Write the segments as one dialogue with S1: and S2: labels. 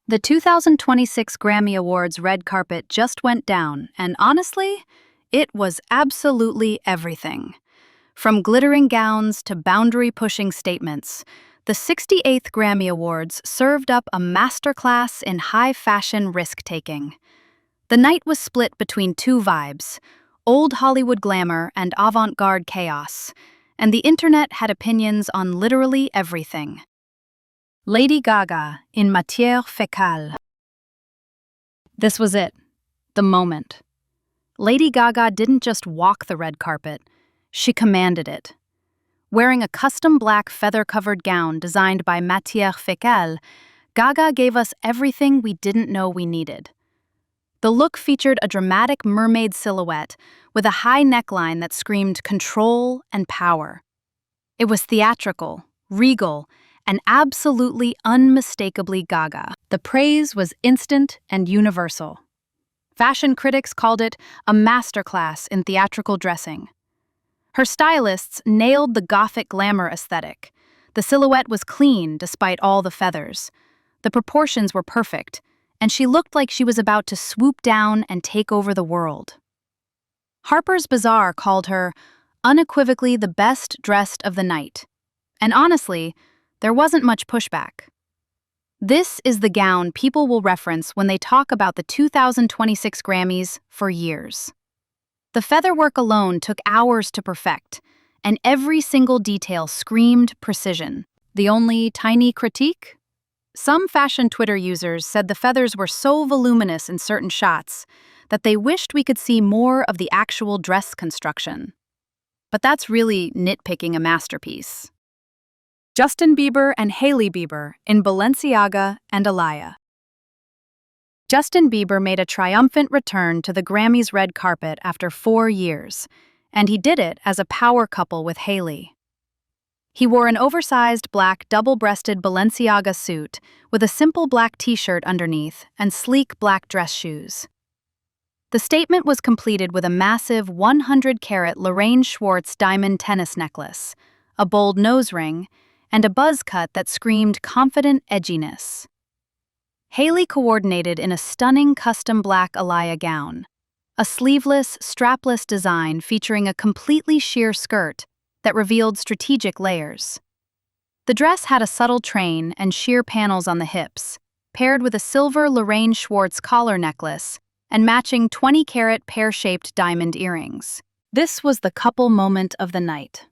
S1: The 2026 Grammy Awards red carpet just went down, and honestly, it was absolutely everything. From glittering gowns to boundary-pushing statements, the 68th Grammy Awards served up a masterclass in high-fashion risk-taking. The night was split between two vibes, old Hollywood glamour and avant-garde chaos, and the internet had opinions on literally everything. Lady Gaga in Matière Fécale. This was it, the moment. Lady Gaga didn't just walk the red carpet, she commanded it. Wearing a custom black feather-covered gown designed by Matière Fécale, Gaga gave us everything we didn't know we needed. The look featured a dramatic mermaid silhouette with a high neckline that screamed control and power. It was theatrical, regal, and absolutely unmistakably Gaga. The praise was instant and universal. Fashion critics called it a masterclass in theatrical dressing. Her stylists nailed the gothic glamour aesthetic. The silhouette was clean despite all the feathers. The proportions were perfect, and she looked like she was about to swoop down and take over the world. Harper's Bazaar called her unequivocally the best dressed of the night. And honestly, there wasn't much pushback. This is the gown people will reference when they talk about the 2026 Grammys for years. The featherwork alone took hours to perfect, and every single detail screamed precision. The only tiny critique? Some fashion Twitter users said the feathers were so voluminous in certain shots that they wished we could see more of the actual dress construction. But that's really nitpicking a masterpiece. Justin Bieber and Hailey Bieber in Balenciaga and Alaya. Justin Bieber made a triumphant return to the Grammys red carpet after 4 years, and he did it as a power couple with Hailey. He wore an oversized black double-breasted Balenciaga suit with a simple black t-shirt underneath and sleek black dress shoes. The statement was completed with a massive 100-carat Lorraine Schwartz diamond tennis necklace, a bold nose ring, and a buzz cut that screamed confident edginess. Hailey coordinated in a stunning custom black Alaya gown, a sleeveless, strapless design featuring a completely sheer skirt that revealed strategic layers. The dress had a subtle train and sheer panels on the hips, paired with a silver Lorraine Schwartz collar necklace and matching 20-carat pear-shaped diamond earrings. This was the couple moment of the night.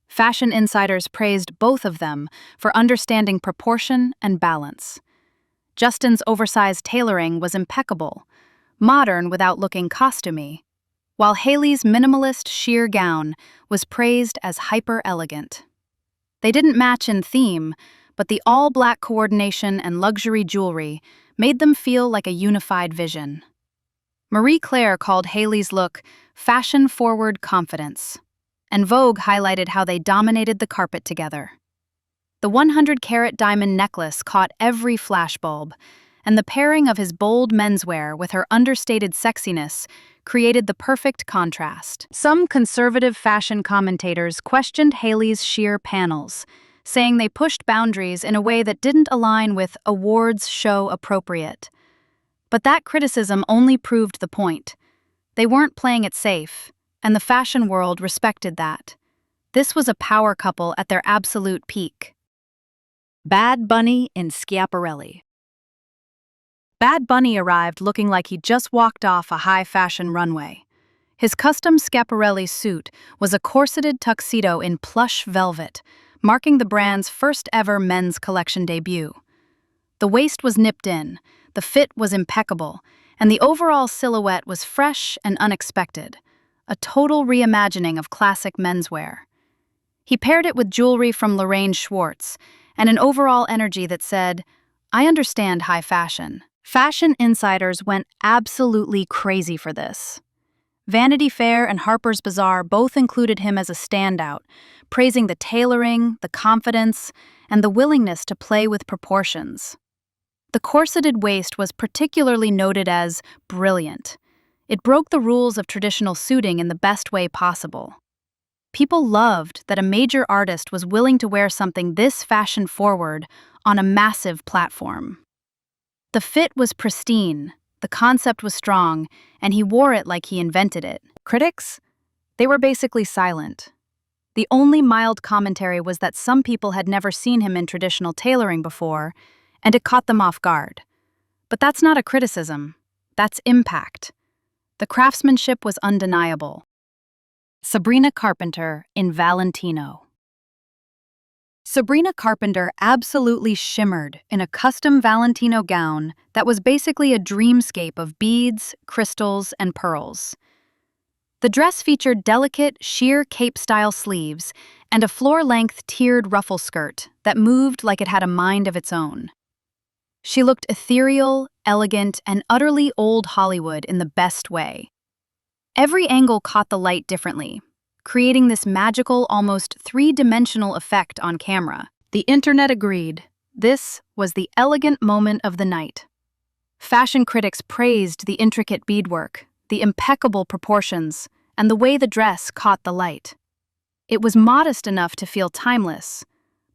S1: Fashion insiders praised both of them for understanding proportion and balance. Justin's oversized tailoring was impeccable, modern without looking costumey, while Hailey's minimalist sheer gown was praised as hyper-elegant. They didn't match in theme, but the all-black coordination and luxury jewelry made them feel like a unified vision. Marie Claire called Hailey's look fashion-forward confidence, and Vogue highlighted how they dominated the carpet together. The 100-carat diamond necklace caught every flashbulb, and the pairing of his bold menswear with her understated sexiness created the perfect contrast. Some conservative fashion commentators questioned Hailey's sheer panels, saying they pushed boundaries in a way that didn't align with awards show appropriate. But that criticism only proved the point. They weren't playing it safe, and the fashion world respected that. This was a power couple at their absolute peak. Bad Bunny in Schiaparelli. Bad Bunny arrived looking like he just walked off a high-fashion runway. His custom Schiaparelli suit was a corseted tuxedo in plush velvet, marking the brand's first-ever men's collection debut. The waist was nipped in, the fit was impeccable, and the overall silhouette was fresh and unexpected, a total reimagining of classic menswear. He paired it with jewelry from Lorraine Schwartz and an overall energy that said, "I understand high fashion." Fashion insiders went absolutely crazy for this. Vanity Fair and Harper's Bazaar both included him as a standout, praising the tailoring, the confidence, and the willingness to play with proportions. The corseted waist was particularly noted as brilliant. It broke the rules of traditional suiting in the best way possible. People loved that a major artist was willing to wear something this fashion-forward on a massive platform. The fit was pristine, the concept was strong, and he wore it like he invented it. Critics? They were basically silent. The only mild commentary was that some people had never seen him in traditional tailoring before, and it caught them off guard. But that's not a criticism. That's impact. The craftsmanship was undeniable. Sabrina Carpenter in Valentino. Sabrina Carpenter absolutely shimmered in a custom Valentino gown that was basically a dreamscape of beads, crystals, and pearls. The dress featured delicate, sheer cape-style sleeves and a floor-length tiered ruffle skirt that moved like it had a mind of its own. She looked ethereal, elegant, and utterly old Hollywood in the best way. Every angle caught the light differently, creating this magical, almost three-dimensional effect on camera. The internet agreed. This was the elegant moment of the night. Fashion critics praised the intricate beadwork, the impeccable proportions, and the way the dress caught the light. It was modest enough to feel timeless,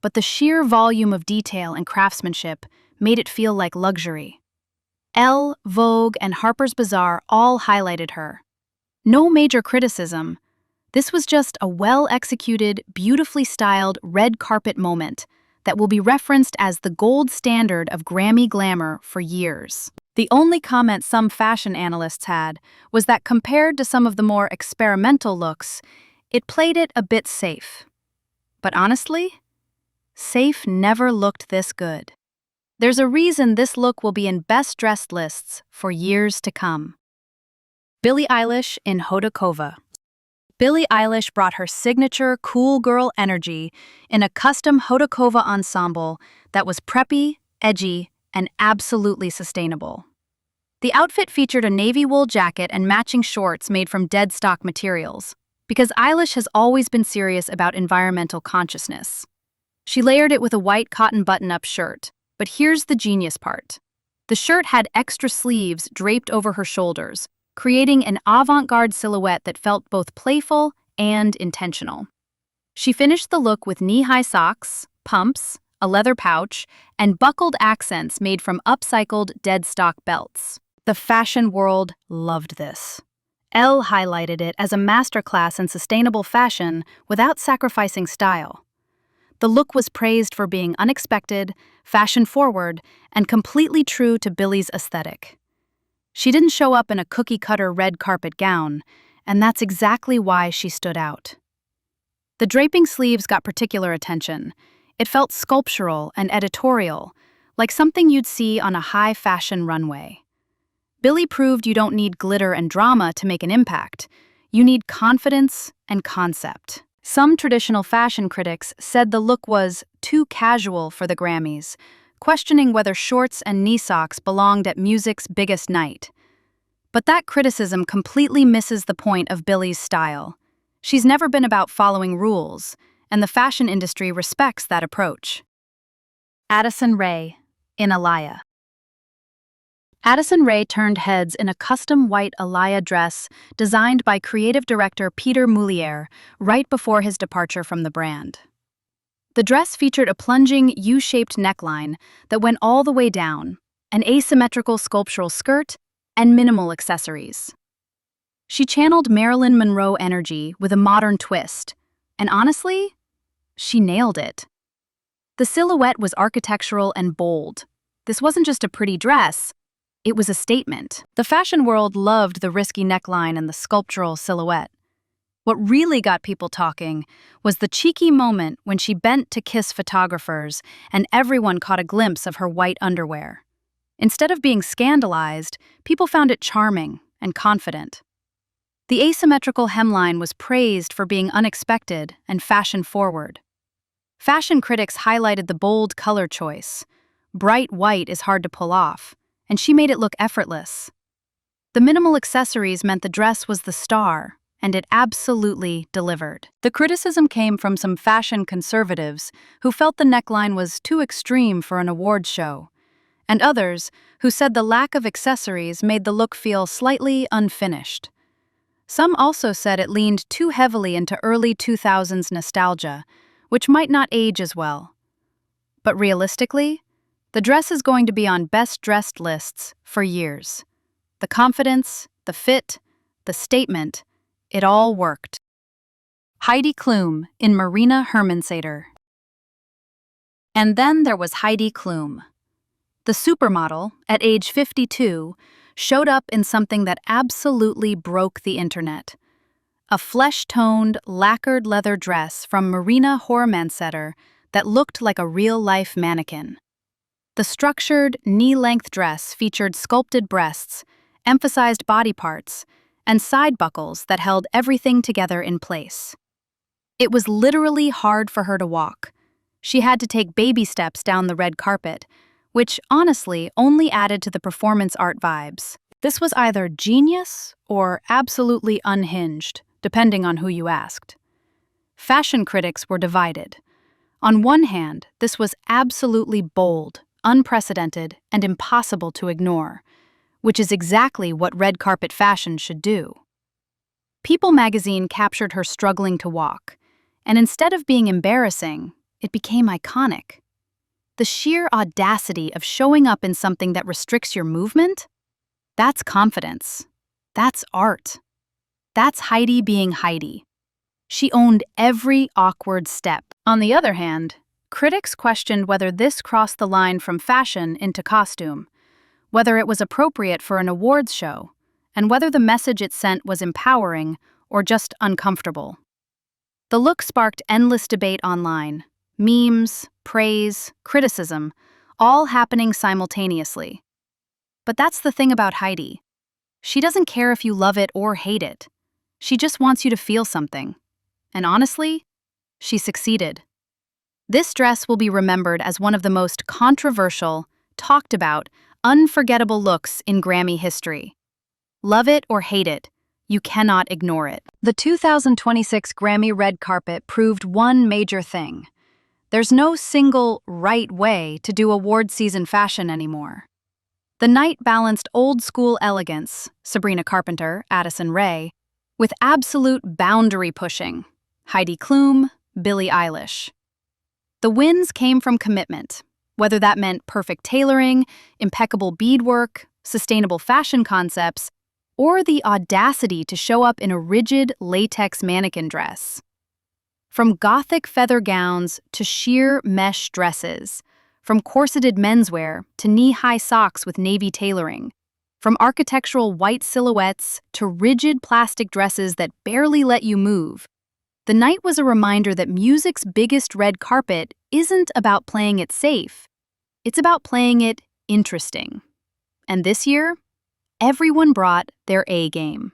S1: but the sheer volume of detail and craftsmanship made it feel like luxury. Elle, Vogue, and Harper's Bazaar all highlighted her. No major criticism. This was just a well-executed, beautifully styled red carpet moment that will be referenced as the gold standard of Grammy glamour for years. The only comment some fashion analysts had was that compared to some of the more experimental looks, it played it a bit safe. But honestly, safe never looked this good. There's a reason this look will be in best dressed lists for years to come. Billie Eilish in Hodakova. Billie Eilish brought her signature cool girl energy in a custom Hodakova ensemble that was preppy, edgy, and absolutely sustainable. The outfit featured a navy wool jacket and matching shorts made from dead stock materials, because Eilish has always been serious about environmental consciousness. She layered it with a white cotton button-up shirt, but here's the genius part. The shirt had extra sleeves draped over her shoulders, creating an avant-garde silhouette that felt both playful and intentional. She finished the look with knee-high socks, pumps, a leather pouch, and buckled accents made from upcycled dead stock belts. The fashion world loved this. Elle highlighted it as a masterclass in sustainable fashion without sacrificing style. The look was praised for being unexpected, fashion-forward, and completely true to Billie's aesthetic. She didn't show up in a cookie-cutter red carpet gown, and that's exactly why she stood out. The draping sleeves got particular attention. It felt sculptural and editorial, like something you'd see on a high-fashion runway. Billie proved you don't need glitter and drama to make an impact. You need confidence and concept. Some traditional fashion critics said the look was too casual for the Grammys, questioning whether shorts and knee socks belonged at music's biggest night. But that criticism completely misses the point of Billie's style. She's never been about following rules, and the fashion industry respects that approach. Addison Rae in Alaya. Addison Rae turned heads in a custom white Alaya dress designed by creative director Peter Moulier right before his departure from the brand. The dress featured a plunging U-shaped neckline that went all the way down, an asymmetrical sculptural skirt, and minimal accessories. She channeled Marilyn Monroe energy with a modern twist, and honestly, she nailed it. The silhouette was architectural and bold. This wasn't just a pretty dress, it was a statement. The fashion world loved the risky neckline and the sculptural silhouette. What really got people talking was the cheeky moment when she bent to kiss photographers and everyone caught a glimpse of her white underwear. Instead of being scandalized, people found it charming and confident. The asymmetrical hemline was praised for being unexpected and fashion-forward. Fashion critics highlighted the bold color choice. Bright white is hard to pull off, and she made it look effortless. The minimal accessories meant the dress was the star, and it absolutely delivered. The criticism came from some fashion conservatives who felt the neckline was too extreme for an awards show, and others who said the lack of accessories made the look feel slightly unfinished. Some also said it leaned too heavily into early 2000s nostalgia, which might not age as well. But realistically, The dress is going to be on best dressed lists for years. The confidence, the fit, the statement, it all worked. Heidi Klum in Marina Hermannseder. And then there was Heidi Klum. The supermodel, at age 52, showed up in something that absolutely broke the internet. A flesh-toned, lacquered leather dress from Marina Hermannseder that looked like a real-life mannequin. The structured, knee-length dress featured sculpted breasts, emphasized body parts, and side buckles that held everything together in place. It was literally hard for her to walk. She had to take baby steps down the red carpet, which honestly only added to the performance art vibes. This was either genius or absolutely unhinged, depending on who you asked. Fashion critics were divided. On one hand, this was absolutely bold, unprecedented, and impossible to ignore, which is exactly what red carpet fashion should do. People magazine captured her struggling to walk, and instead of being embarrassing, it became iconic. The sheer audacity of showing up in something that restricts your movement? That's confidence. That's art. That's Heidi being Heidi. She owned every awkward step. On the other hand, critics questioned whether this crossed the line from fashion into costume, whether it was appropriate for an awards show, and whether the message it sent was empowering or just uncomfortable. The look sparked endless debate online. Memes, praise, criticism, all happening simultaneously. But that's the thing about Heidi. She doesn't care if you love it or hate it. She just wants you to feel something. And honestly, she succeeded. This dress will be remembered as one of the most controversial, talked about, unforgettable looks in Grammy history. Love it or hate it, you cannot ignore it. The 2026 Grammy red carpet proved one major thing. There's no single right way to do award season fashion anymore. The night balanced old-school elegance, Sabrina Carpenter, Addison Rae, with absolute boundary pushing, Heidi Klum, Billie Eilish. The wins came from commitment, whether that meant perfect tailoring, impeccable beadwork, sustainable fashion concepts, or the audacity to show up in a rigid latex mannequin dress. From gothic feather gowns to sheer mesh dresses, from corseted menswear to knee-high socks with navy tailoring, from architectural white silhouettes to rigid plastic dresses that barely let you move, the night was a reminder that music's biggest red carpet isn't about playing it safe. It's about playing it interesting. And this year, everyone brought their A game.